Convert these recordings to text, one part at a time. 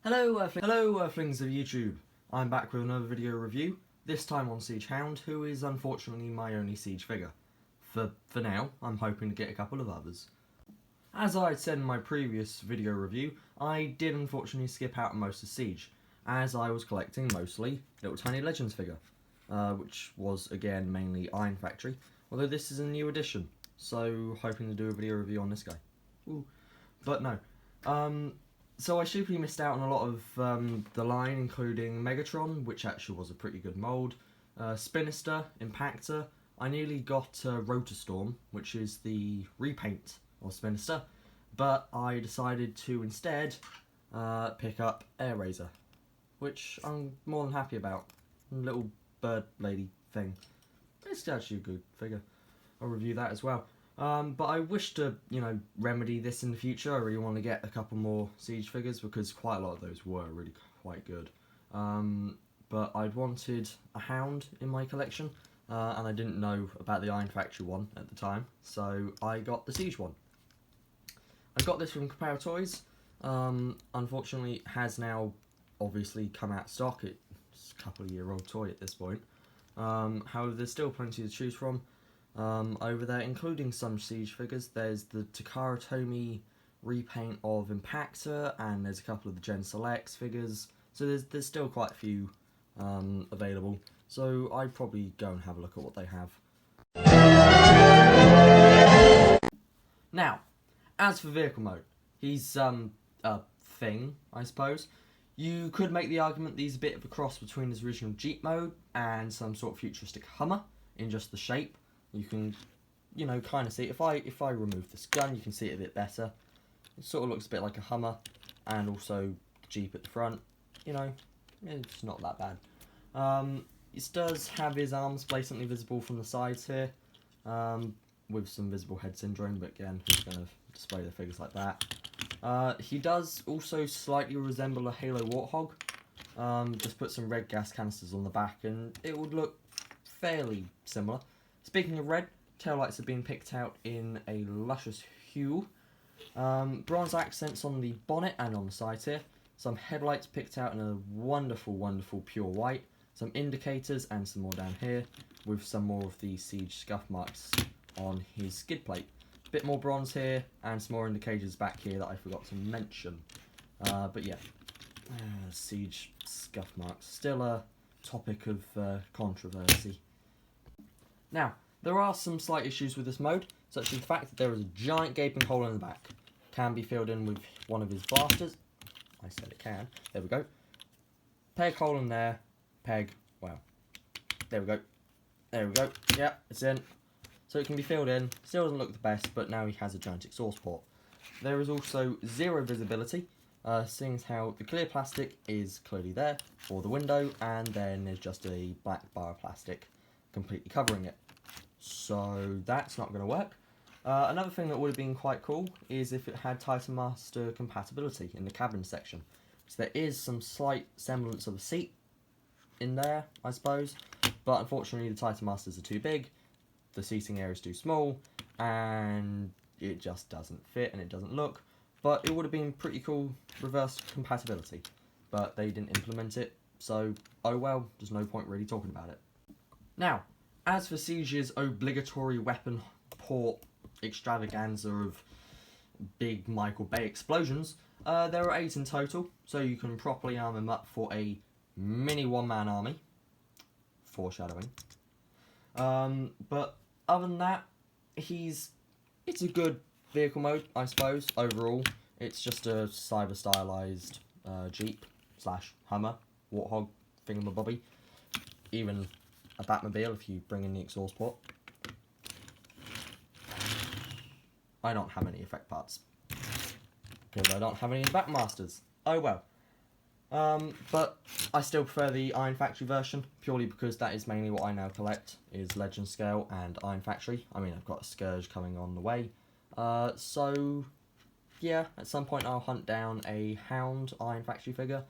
Hello Earthlings of YouTube. I'm back with another video review, this time on Siege Hound, who is unfortunately my only Siege figure. For now, I'm hoping to get a couple of others. As I said in my previous video review, I did unfortunately skip out on most of Siege, as I was collecting mostly Little Tiny Legends figure, which was again mainly Iron Factory, although this is a new edition, so hoping to do a video review on this guy. Ooh. But no. So I stupidly missed out on a lot of the line, including Megatron, which actually was a pretty good mould, Spinister, Impactor. I nearly got Rotorstorm, which is the repaint of Spinister, but I decided to instead pick up Air Razor, which I'm more than happy about. Little bird lady thing. It's actually a good figure. I'll review that as well. But I wish to, remedy this in the future. I really want to get a couple more Siege figures because quite a lot of those were really quite good. But I'd wanted a Hound in my collection, and I didn't know about the Iron Factory one at the time, so I got the Siege one. I got this from Compare Toys. Unfortunately, it has now obviously come out of stock. It's a couple-year-old toy at this point. However, there's still plenty to choose from. Over there, including some Siege figures. There's the Takara Tomy repaint of Impactor, and there's a couple of the Gen Selects figures. So there's still quite a few available. So I'd probably go and have a look at what they have. Now, as for vehicle mode, he's a thing, I suppose. You could make the argument that he's a bit of a cross between his original Jeep mode and some sort of futuristic Hummer in just the shape. You can, kind of see it. If I remove this gun, you can see it a bit better. It sort of looks a bit like a Hummer, and also the Jeep at the front. It's not that bad. It does have his arms blatantly visible from the sides here, with some visible head syndrome, but again, he's going to display the figures like that. He does also slightly resemble a Halo Warthog. Just put some red gas canisters on the back, and it would look fairly similar. Speaking of red, taillights have been picked out in a luscious hue. Bronze accents on the bonnet and on the sides here. Some headlights picked out in a wonderful, wonderful pure white. Some indicators and some more down here, with some more of the Siege scuff marks on his skid plate. A bit more bronze here, and some more indicators back here that I forgot to mention. But yeah, Siege scuff marks. Still a topic of controversy. Now, there are some slight issues with this mode, such as the fact that there is a giant gaping hole in the back. Can be filled in with one of his blasters. I said it can. There we go. Peg hole in there. Peg. Wow. There we go. There we go. Yeah, it's in. So it can be filled in. Still doesn't look the best, but now he has a giant exhaust port. There is also zero visibility, seeing as how the clear plastic is clearly there for the window, and then there's just a black bar of plastic completely covering it. So that's not going to work. Another thing that would have been quite cool is if it had Titan Master compatibility in the cabin section. So there is some slight semblance of a seat in there, I suppose, but unfortunately the Titan Masters are too big, the seating area is too small, and it just doesn't fit and it doesn't look. But it would have been pretty cool reverse compatibility, but they didn't implement it, so oh well, there's no point really talking about it. Now, as for Siege's obligatory weapon port extravaganza of big Michael Bay explosions, there are 8 in total, so you can properly arm him up for a mini one-man army. Foreshadowing. But other than that, it's a good vehicle mode, I suppose, overall. It's just a cyber-stylized Jeep / Hummer, Warthog, thingamabobby. Even a Batmobile if you bring in the exhaust port. I don't have any effect parts, because I don't have any Batmasters. Oh well. But I still prefer the Iron Factory version, purely because that is mainly what I now collect, is Legend Scale and Iron Factory. I mean, I've got a Scourge coming on the way. So, yeah, at some point I'll hunt down a Hound Iron Factory figure.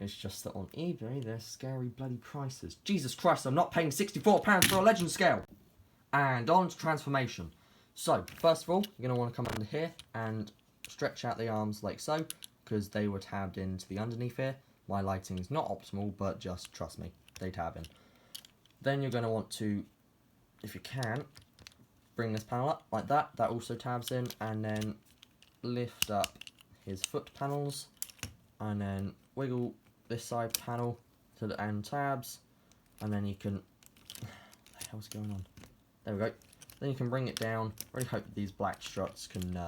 It's just that on eBay, they're scary bloody prices. Jesus Christ, I'm not paying £64 for a Legend Scale! And on to Transformation. So, first of all, you're going to want to come under here and stretch out the arms like so. because they were tabbed into the underneath here. My lighting is not optimal, but just trust me, they tab in. Then you're going to want to, if you can, bring this panel up like that. That also tabs in, and then lift up his foot panels, and then wiggle this side panel to the end tabs, and then you can, what the hell's going on? There we go. Then you can bring it down. Really hope that these black struts can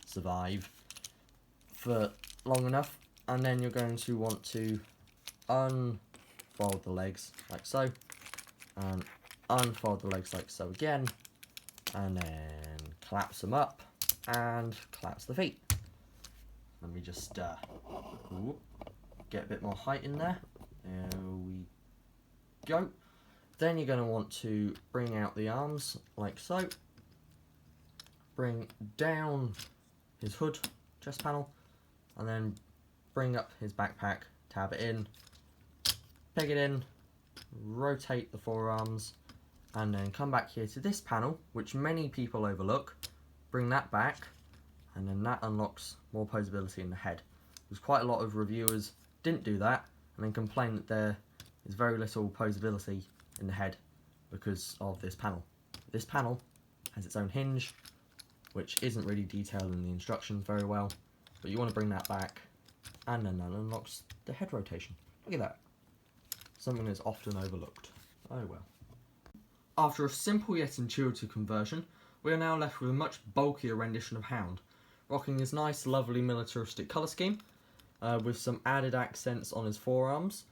survive for long enough, and then you're going to want to unfold the legs like so, and unfold the legs like so again, and then collapse them up and collapse the feet. Let me just get a bit more height in there. There we go. Then you're going to want to bring out the arms like so. Bring down his hood, chest panel, and then bring up his backpack, tab it in, peg it in, rotate the forearms, and then come back here to this panel, which many people overlook. Bring that back, and then that unlocks more posability in the head. Because quite a lot of reviewers didn't do that, and then complain that there is very little posability in the head because of this panel. This panel has its own hinge, which isn't really detailed in the instructions very well, but you want to bring that back, and then that unlocks the head rotation. Look at that. Something that's often overlooked. Oh well. After a simple yet intuitive conversion, we are now left with a much bulkier rendition of Hound, rocking his nice, lovely militaristic colour scheme, with some added accents on his forearms,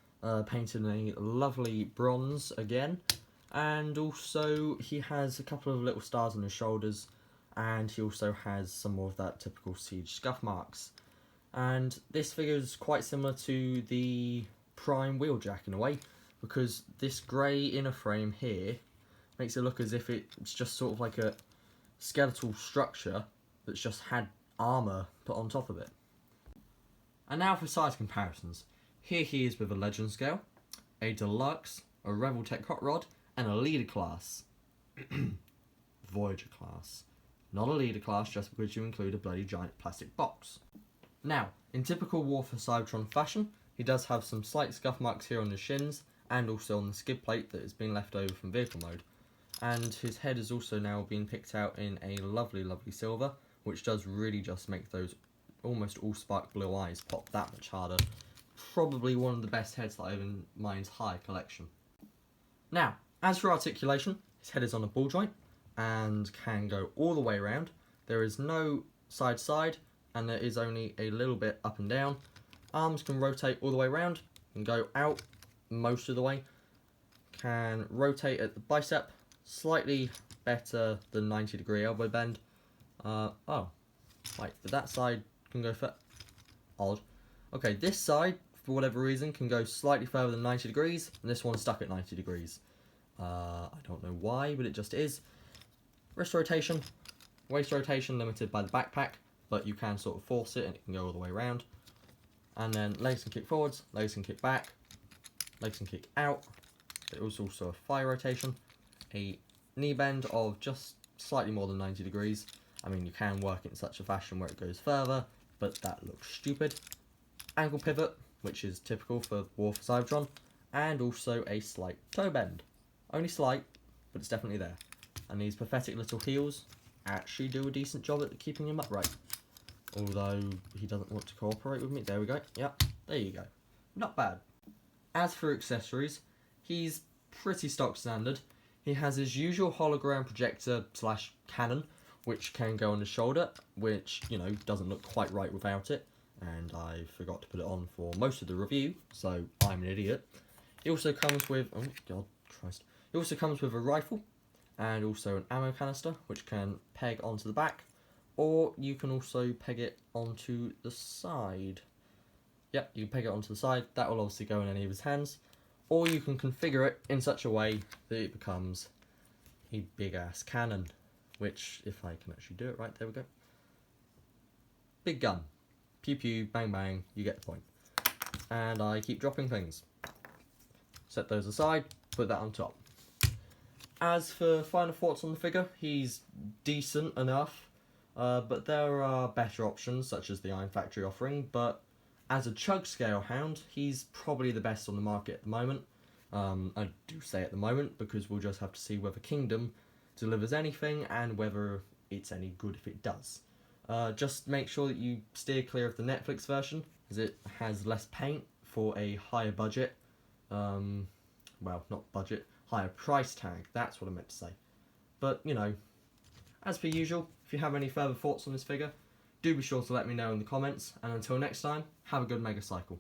painted in a lovely bronze again, and also he has a couple of little stars on his shoulders, and he also has some more of that typical Siege scuff marks. And this figure is quite similar to the Prime Wheeljack in a way, because this grey inner frame here makes it look as if it's just sort of like a skeletal structure that's just had armour put on top of it. And now for size comparisons. Here he is with a Legend scale, a Deluxe, a Rebel Tech Hot Rod, and a Leader class. Voyager class. Not a Leader class just because you include a bloody giant plastic box. Now, in typical War for Cybertron fashion, he does have some slight scuff marks here on the shins, and also on the skid plate that has been left over from vehicle mode. And his head has also now been picked out in a lovely, lovely silver, which does really just make those almost all spark blue eyes pop that much harder. Probably one of the best heads that I have in my entire collection. Now, as for articulation, his head is on a ball joint and can go all the way around. There is no side-side, and there is only a little bit up and down. Arms can rotate all the way around and go out most of the way. Can rotate at the bicep, slightly better than 90-degree elbow bend. Oh, wait, but that side can go for odd. Okay, this side, for whatever reason, can go slightly further than 90 degrees, and this one's stuck at 90 degrees. I don't know why, but it just is. Wrist rotation, waist rotation limited by the backpack, but you can sort of force it and it can go all the way around. And then legs can kick forwards, legs can kick back, legs can kick out. There was also a thigh rotation, a knee bend of just slightly more than 90 degrees. I mean, you can work it in such a fashion where it goes further, but that looks stupid. Ankle pivot, which is typical for War for Cybertron, and also a slight toe bend. Only slight, but it's definitely there. And these pathetic little heels actually do a decent job at keeping him upright. Although he doesn't want to cooperate with me. There we go. Yep, there you go. Not bad. As for accessories, he's pretty stock standard. He has his usual hologram projector slash cannon, which can go on his shoulder, which, you know, doesn't look quite right without it. And I forgot to put it on for most of the review, so I'm an idiot. It also comes with, oh god, Christ. It also comes with a rifle, and also an ammo canister, which can peg onto the back, or you can also peg it onto the side. Yep, you can peg it onto the side, that will obviously go in any of his hands, or you can configure it in such a way that it becomes a big ass cannon, which, if I can actually do it right, there we go. Big gun. Pew pew, bang bang, you get the point. And I keep dropping things. Set those aside, put that on top. As for final thoughts on the figure, he's decent enough, but there are better options, such as the Iron Factory offering, but As a chug scale hound, he's probably the best on the market at the moment. I do say at the moment because we'll just have to see whether Kingdom delivers anything and whether it's any good if it does. Just make sure that you steer clear of the Netflix version, as it has less paint for a higher budget. Well, not budget, higher price tag, that's what I meant to say. But, you know, as per usual, if you have any further thoughts on this figure, do be sure to let me know in the comments, and until next time, have a good Mega Cycle.